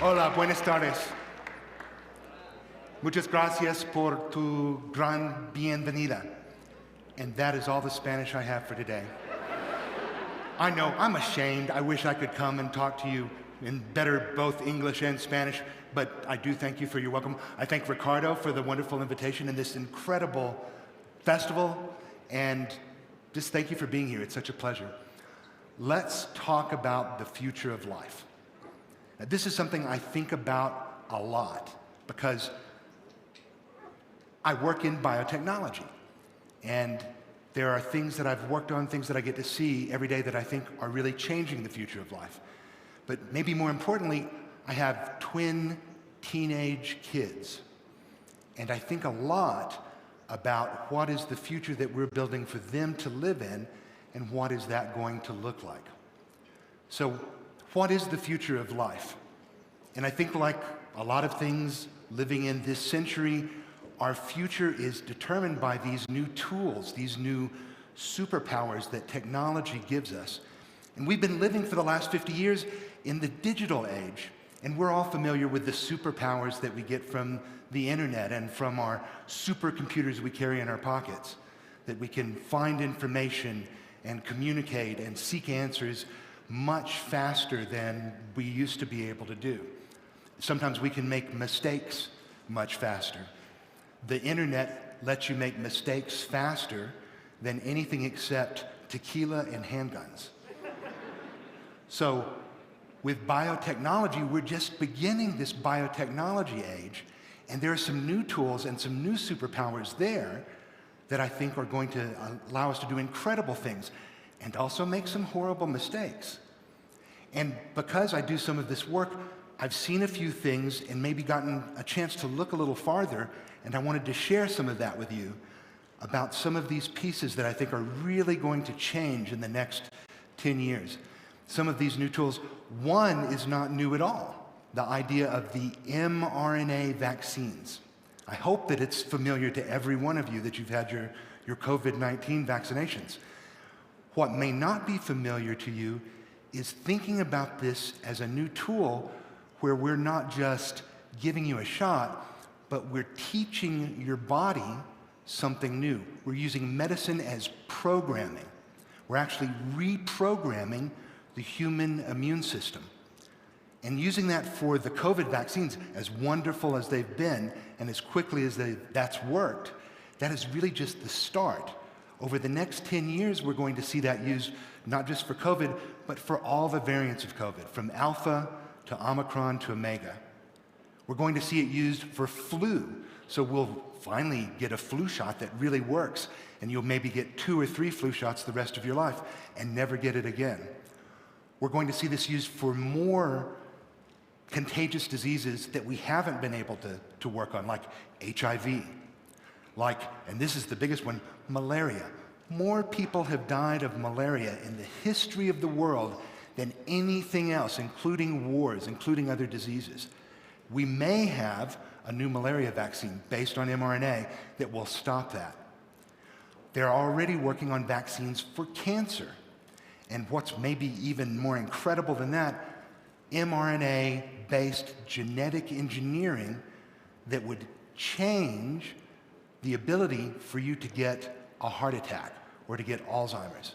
Hola, buenas tardes. Muchas gracias por tu gran bienvenida. And that is all the Spanish I have for today. I know, I'm ashamed. I wish I could come and talk to you in better both English and Spanish, but I do thank you for your welcome. I thank Ricardo for the wonderful invitation in this incredible festival, and just thank you for being here. It's such a pleasure. Let's talk about the future of life. Now, this is something I think about a lot because I work in biotechnology, and there are things that I've worked on, things that I get to see every day that I think are really changing the future of life. But maybe more importantly, I have twin teenage kids, and I think a lot about what is the future that we're building for them to live in, and what is that going to look like. So what is the future of life? And I think, like a lot of things living in this century, our future is determined by these new tools, these new superpowers that technology gives us. And we've been living for the last 50 years in the digital age, and we're all familiar with the superpowers that we get from the internet and from our supercomputers we carry in our pockets, that we can find information and communicate and seek answers much faster than we used to be able to do. Sometimes we can make mistakes much faster. The internet lets you make mistakes faster than anything except tequila and handguns. So with biotechnology, we're just beginning this biotechnology age, and there are some new tools and some new superpowers there that I think are going to allow us to do incredible things and also make some horrible mistakes. And because I do some of this work, I've seen a few things and maybe gotten a chance to look a little farther, and I wanted to share some of that with you about some of these pieces that I think are really going to change in the next 10 years. Some of these new tools, one is not new at all, the idea of the mRNA vaccines. I hope that it's familiar to every one of you that you've had your COVID-19 vaccinations. What may not be familiar to you is thinking about this as a new tool where we're not just giving you a shot, but we're teaching your body something new. We're using medicine as programming. We're actually reprogramming the human immune system. And using that for the COVID vaccines, as wonderful as they've been and as quickly as that's worked, that is really just the start. Over the next 10 years, we're going to see that used not just for COVID, but for all the variants of COVID, from Alpha to Omicron to Omega. We're going to see it used for flu, so we'll finally get a flu shot that really works, and you'll maybe get 2 or 3 flu shots the rest of your life and never get it again. We're going to see this used for more contagious diseases that we haven't been able to work on, like HIV, like, and this is the biggest one, malaria. More people have died of malaria in the history of the world than anything else, including wars, including other diseases. We may have a new malaria vaccine based on mRNA that will stop that. They're already working on vaccines for cancer. And what's maybe even more incredible than that, mRNA-based genetic engineering that would change the ability for you to get a heart attack or to get Alzheimer's.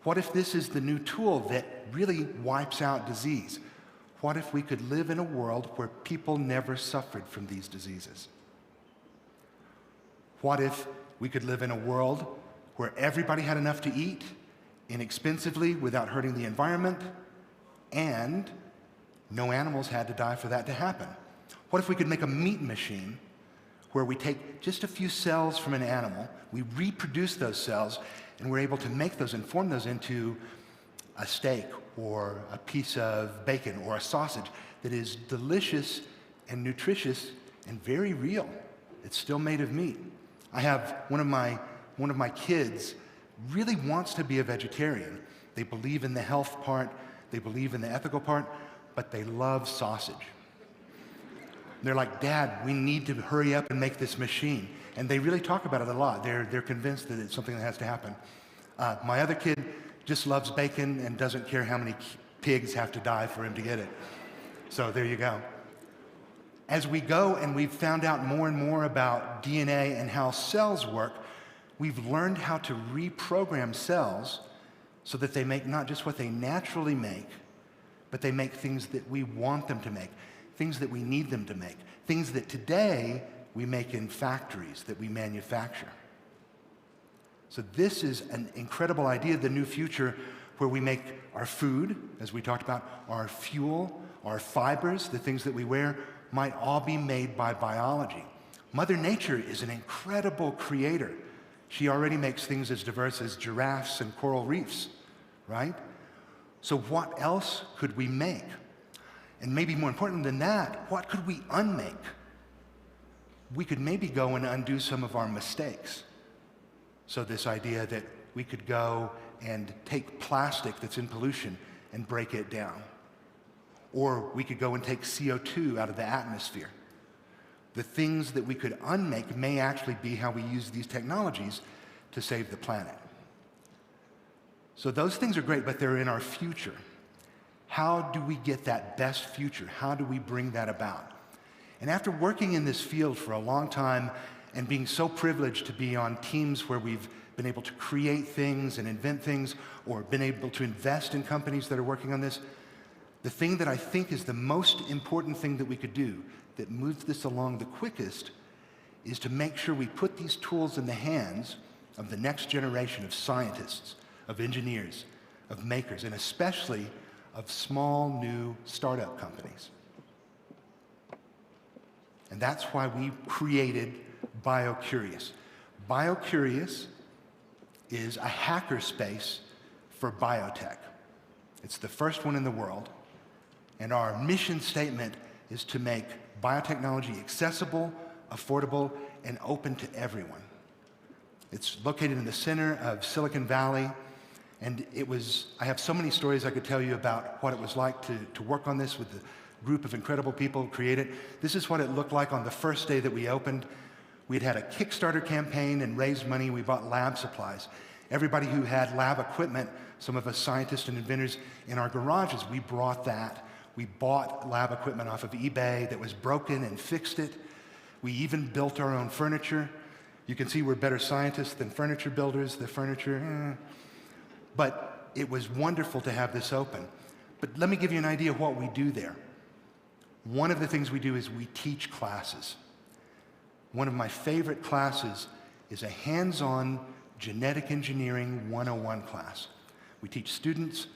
What if this is the new tool that really wipes out disease? What if we could live in a world where people never suffered from these diseases? What if we could live in a world where everybody had enough to eat inexpensively without hurting the environment, and no animals had to die for that to happen? What if we could make a meat machine where we take just a few cells from an animal, we reproduce those cells, and we're able to make those and form those into a steak or a piece of bacon or a sausage that is delicious and nutritious and very real. It's still made of meat. I have one of my kids really wants to be a vegetarian. They believe in the health part, they believe in the ethical part, but they love sausage. They're like, Dad, we need to hurry up and make this machine. And they really talk about it a lot. They're convinced that it's something that has to happen. My other kid just loves bacon and doesn't care how many pigs have to die for him to get it. So there you go. As we go and we've found out more and more about DNA and how cells work, we've learned how to reprogram cells so that they make not just what they naturally make, but they make things that we want them to make, things that we need them to make, things that today we make in factories that we manufacture. So this is an incredible idea, the new future, where we make our food, as we talked about, our fuel, our fibers, the things that we wear, might all be made by biology. Mother Nature is an incredible creator. She already makes things as diverse as giraffes and coral reefs, right? So what else could we make? And maybe more important than that, what could we unmake? We could maybe go and undo some of our mistakes. So this idea that we could go and take plastic that's in pollution and break it down. Or we could go and take CO2 out of the atmosphere. The things that we could unmake may actually be how we use these technologies to save the planet. So those things are great, but they're in our future. How do we get that best future? How do we bring that about? And after working in this field for a long time and being so privileged to be on teams where we've been able to create things and invent things, or been able to invest in companies that are working on this, the thing that I think is the most important thing that we could do that moves this along the quickest is to make sure we put these tools in the hands of the next generation of scientists, of engineers, of makers, and especially of small, new startup companies. And that's why we created BioCurious. BioCurious is a hackerspace for biotech. It's the first one in the world, and our mission statement is to make biotechnology accessible, affordable, and open to everyone. It's located in the center of Silicon Valley, and I have so many stories I could tell you about what it was like to work on this with a group of incredible people who created it. This is what it looked like on the first day that we opened. We'd had a Kickstarter campaign and raised money. We bought lab supplies. Everybody who had lab equipment, some of us scientists and inventors in our garages, we brought that. We bought lab equipment off of eBay that was broken and fixed it. We even built our own furniture. You can see we're better scientists than furniture builders. The furniture, But it was wonderful to have this open. But let me give you an idea of what we do there. One of the things we do is we teach classes. One of my favorite classes is a hands-on genetic engineering 101 class. We teach students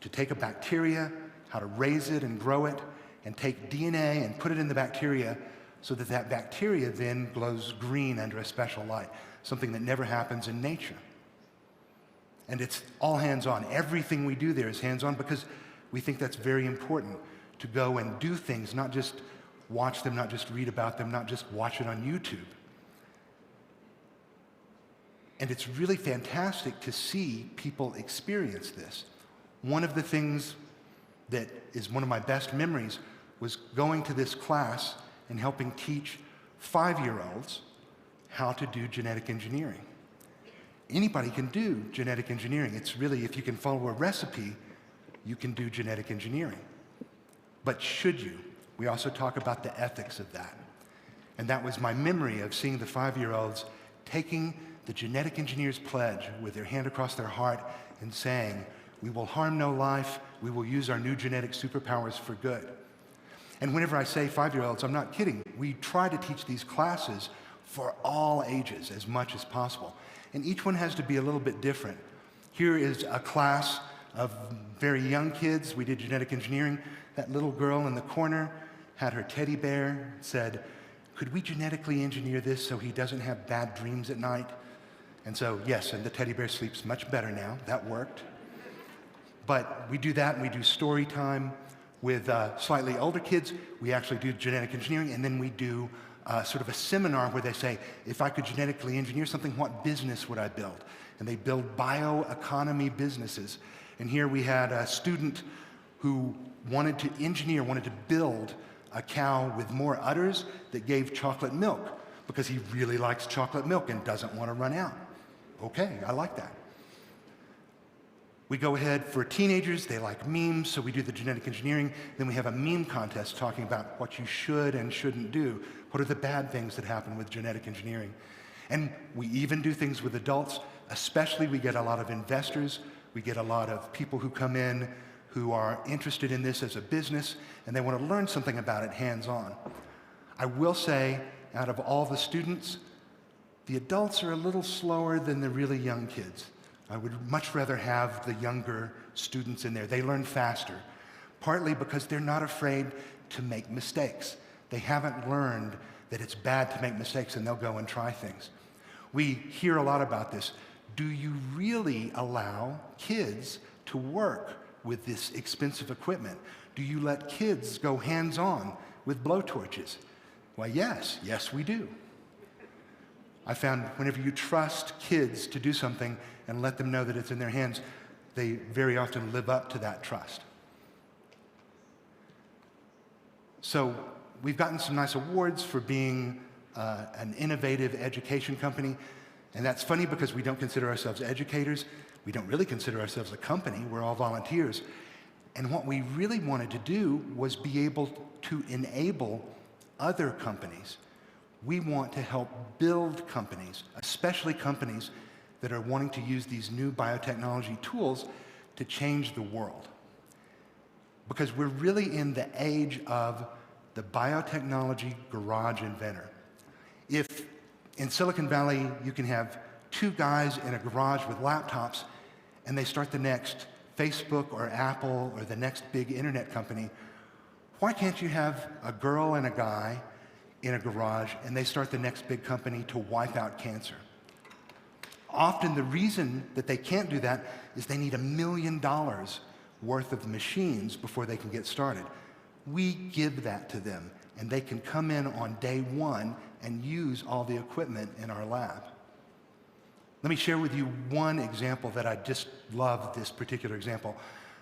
to take a bacteria, how to raise it and grow it, and take DNA and put it in the bacteria so that that bacteria then glows green under a special light, something that never happens in nature. And it's all hands-on. Everything we do there is hands-on because we think that's very important, to go and do things, not just watch them, not just read about them, not just watch it on YouTube. And it's really fantastic to see people experience this. One of the things that is one of my best memories was going to this class and helping teach 5-year-olds how to do genetic engineering. Anybody can do genetic engineering. It's really, if you can follow a recipe, you can do genetic engineering. But should you? We also talk about the ethics of that. And that was my memory of seeing the 5-year-olds taking the genetic engineer's pledge with their hand across their heart and saying, we will harm no life, we will use our new genetic superpowers for good. And whenever I say 5-year-olds, I'm not kidding. We try to teach these classes for all ages as much as possible. And each one has to be a little bit different. Here is a class of very young kids. We did genetic engineering. That little girl in the corner had her teddy bear, said, could we genetically engineer this so he doesn't have bad dreams at night? And so, yes, and the teddy bear sleeps much better now. That worked. But we do that, and we do story time with slightly older kids. We actually do genetic engineering, and then we do sort of a seminar where they say, if I could genetically engineer something, what business would I build? And they build bioeconomy businesses. And here we had a student who wanted to build a cow with more udders that gave chocolate milk because he really likes chocolate milk and doesn't want to run out. Okay, I like that. We go ahead for teenagers, they like memes, so we do the genetic engineering. Then we have a meme contest talking about what you should and shouldn't do. What are the bad things that happen with genetic engineering? And we even do things with adults. Especially, we get a lot of investors. We get a lot of people who come in who are interested in this as a business, and they want to learn something about it hands-on. I will say, out of all the students, the adults are a little slower than the really young kids. I would much rather have the younger students in there. They learn faster, partly because they're not afraid to make mistakes. They haven't learned that it's bad to make mistakes, and they'll go and try things. We hear a lot about this. Do you really allow kids to work with this expensive equipment? Do you let kids go hands-on with blowtorches? Well, yes, we do. I found whenever you trust kids to do something and let them know that it's in their hands, they very often live up to that trust. So we've gotten some nice awards for being an innovative education company. And that's funny because we don't consider ourselves educators. We don't really consider ourselves a company. We're all volunteers. And what we really wanted to do was be able to enable other companies. We want to help build companies, especially companies that are wanting to use these new biotechnology tools to change the world. Because we're really in the age of the biotechnology garage inventor. If in Silicon Valley you can have two guys in a garage with laptops and they start the next Facebook or Apple or the next big internet company, why can't you have a girl and a guy in a garage and they start the next big company to wipe out cancer? Often the reason that they can't do that is they need $1 million worth of machines before they can get started. We give that to them, and they can come in on day one and use all the equipment in our lab. Let me share with you one example that I just love this particular example.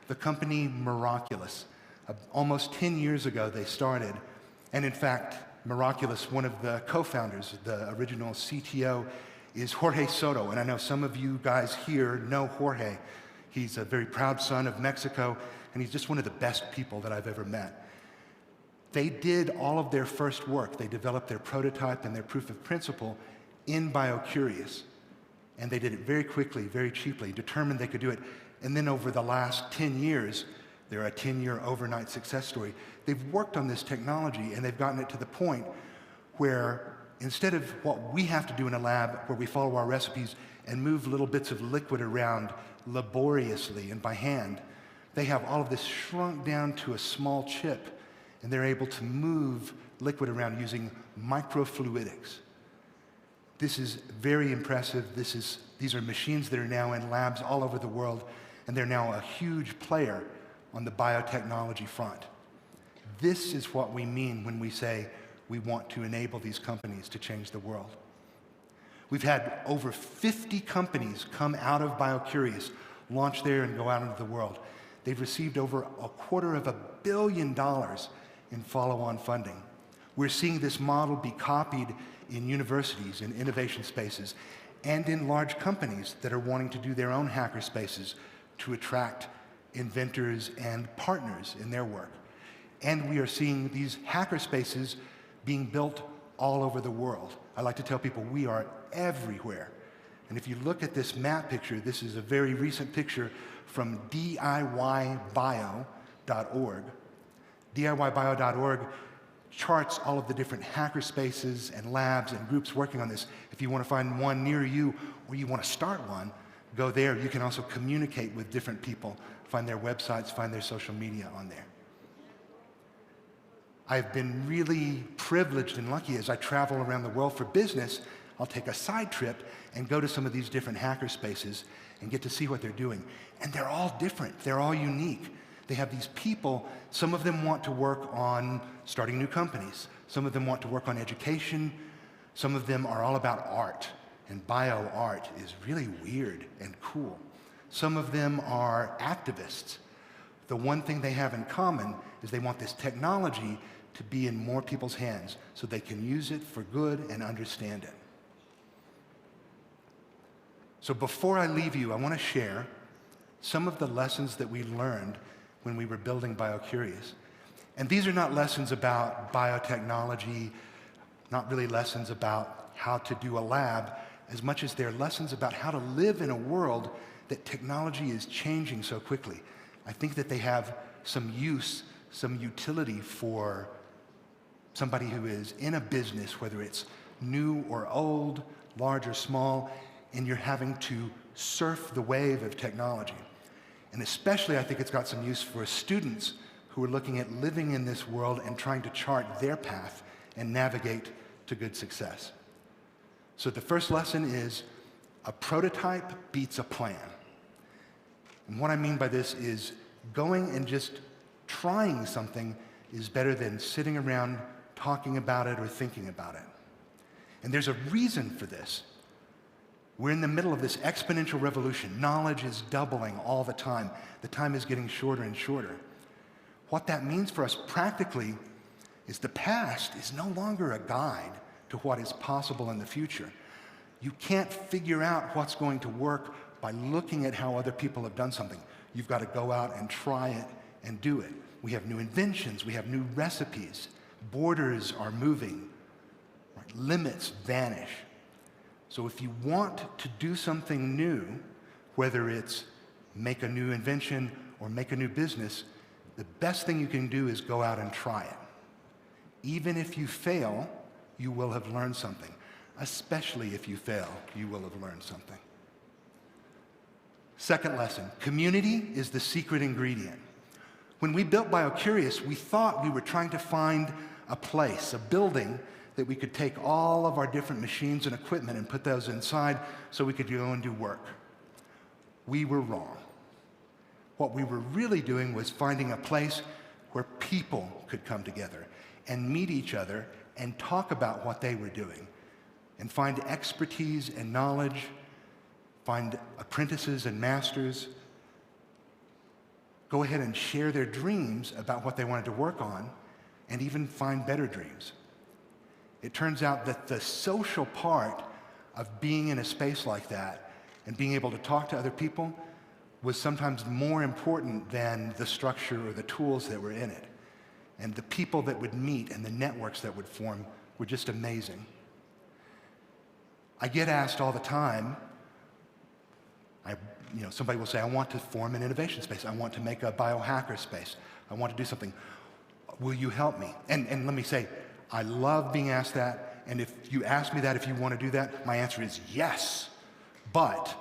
The company Miraculous. Almost 10 years ago they started, and in fact, Miraculous, one of the co-founders, the original CTO, is Jorge Soto, and I know some of you guys here know Jorge. He's a very proud son of Mexico, and he's just one of the best people that I've ever met. They did all of their first work. They developed their prototype and their proof of principle in BioCurious. And they did it very quickly, very cheaply, determined they could do it. And then over the last 10 years, they're a 10-year overnight success story. They've worked on this technology, and they've gotten it to the point where instead of what we have to do in a lab, where we follow our recipes and move little bits of liquid around laboriously and by hand, they have all of this shrunk down to a small chip, and they're able to move liquid around using microfluidics. This is very impressive. These are machines that are now in labs all over the world, and they're now a huge player on the biotechnology front. This is what we mean when we say we want to enable these companies to change the world. We've had over 50 companies come out of BioCurious, launch there and go out into the world. They've received over $250 million in follow-on funding. We're seeing this model be copied in universities, in innovation spaces, and in large companies that are wanting to do their own hacker spaces to attract inventors and partners in their work. And we are seeing these hacker spaces being built all over the world. I like to tell people we are everywhere. And if you look at this map picture, this is a very recent picture from DIYbio.org. DIYbio.org charts all of the different hacker spaces and labs and groups working on this. If you want to find one near you or you want to start one, go there. You can also communicate with different people, find their websites, find their social media on there. I've been really privileged and lucky as I travel around the world for business. I'll take a side trip and go to some of these different hacker spaces and get to see what they're doing. And they're all different. They're all unique. They have these people. Some of them want to work on starting new companies. Some of them want to work on education. Some of them are all about art. And bio art is really weird and cool. Some of them are activists. The one thing they have in common is they want this technology to be in more people's hands so they can use it for good and understand it. So before I leave you, I want to share some of the lessons that we learned when we were building BioCurious. And these are not lessons about biotechnology, not really lessons about how to do a lab, as much as they're lessons about how to live in a world that technology is changing so quickly. I think that they have some use, some utility for somebody who is in a business, whether it's new or old, large or small, and you're having to surf the wave of technology. And especially, I think it's got some use for students who are looking at living in this world and trying to chart their path and navigate to good success. So the first lesson is a prototype beats a plan. And what I mean by this is going and just trying something is better than sitting around talking about it or thinking about it. And there's a reason for this. We're in the middle of this exponential revolution. Knowledge is doubling all the time. The time is getting shorter and shorter. What that means for us practically is the past is no longer a guide to what is possible in the future. You can't figure out what's going to work by looking at how other people have done something. You've got to go out and try it and do it. We have new inventions, we have new recipes. Borders are moving, right? Limits vanish. So if you want to do something new, whether it's make a new invention or make a new business, the best thing you can do is go out and try it. Even if you fail, you will have learned something. Especially if you fail, you will have learned something. Second lesson, community is the secret ingredient. When we built BioCurious, we thought we were trying to find a place, a building, that we could take all of our different machines and equipment and put those inside so we could go and do work. We were wrong. What we were really doing was finding a place where people could come together and meet each other and talk about what they were doing and find expertise and knowledge, find apprentices and masters, go ahead and share their dreams about what they wanted to work on, and even find better dreams. It turns out that the social part of being in a space like that and being able to talk to other people was sometimes more important than the structure or the tools that were in it. And the people that would meet and the networks that would form were just amazing. I get asked all the time, somebody will say, I want to form an innovation space. I want to make a biohacker space. I want to do something. Will you help me? And let me say, I love being asked that. And if you ask me that, if you want to do that, my answer is yes. But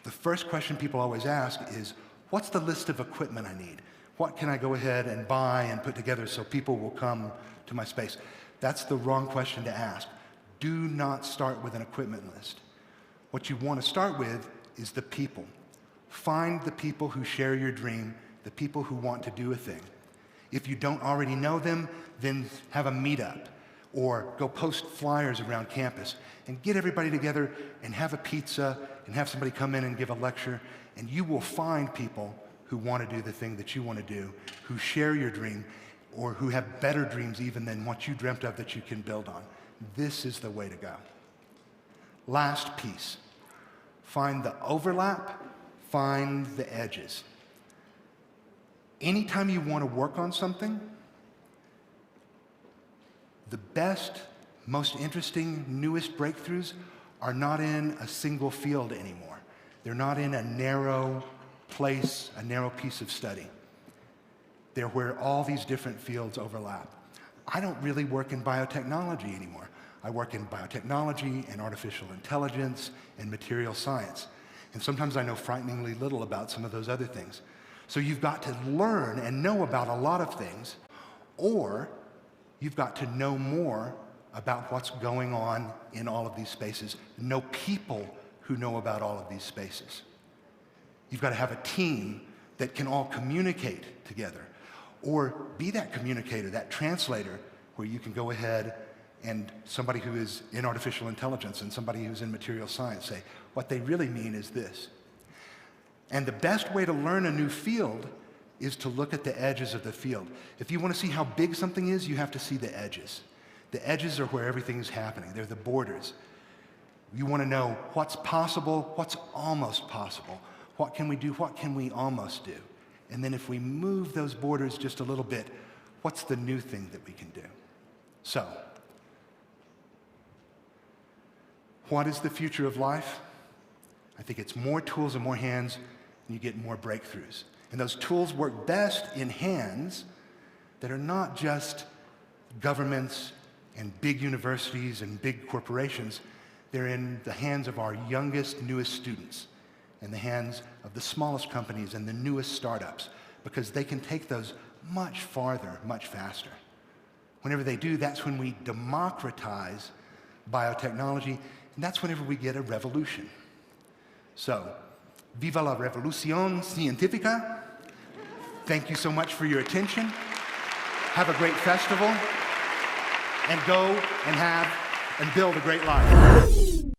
the first question people always ask is, what's the list of equipment I need? What can I go ahead and buy and put together so people will come to my space? That's the wrong question to ask. Do not start with an equipment list. What you want to start with is the people. Find the people who share your dream, the people who want to do a thing. If you don't already know them, then have a meetup or go post flyers around campus and get everybody together and have a pizza and have somebody come in and give a lecture, and you will find people who want to do the thing that you want to do, who share your dream, or who have better dreams even than what you dreamt of that you can build on. This is the way to go. Last piece. Find the overlap, find the edges. Anytime you want to work on something, the best, most interesting, newest breakthroughs are not in a single field anymore. They're not in a narrow place, a narrow piece of study. They're where all these different fields overlap. I don't really work in biotechnology anymore. I work in biotechnology and artificial intelligence and material science. And sometimes I know frighteningly little about some of those other things. So you've got to learn and know about a lot of things, or you've got to know more about what's going on in all of these spaces, know people who know about all of these spaces. You've got to have a team that can all communicate together, or be that communicator, that translator, where you can go ahead and somebody who is in artificial intelligence and somebody who's in material science say, what they really mean is this. And the best way to learn a new field is to look at the edges of the field. If you want to see how big something is, you have to see the edges. The edges are where everything's happening. They're the borders. You want to know what's possible, what's almost possible, What can we do? What can we almost do? And then if we move those borders just a little bit, what's the new thing that we can do? So, what is the future of life? I think it's more tools and more hands, and you get more breakthroughs. And those tools work best in hands that are not just governments and big universities and big corporations. They're in the hands of our youngest, newest students, in the hands of the smallest companies and the newest startups, because they can take those much farther, much faster. Whenever they do, that's when we democratize biotechnology, and that's whenever we get a revolution. So, viva la revolución científica. Thank you so much for your attention. Have a great festival, and go and have and build a great life.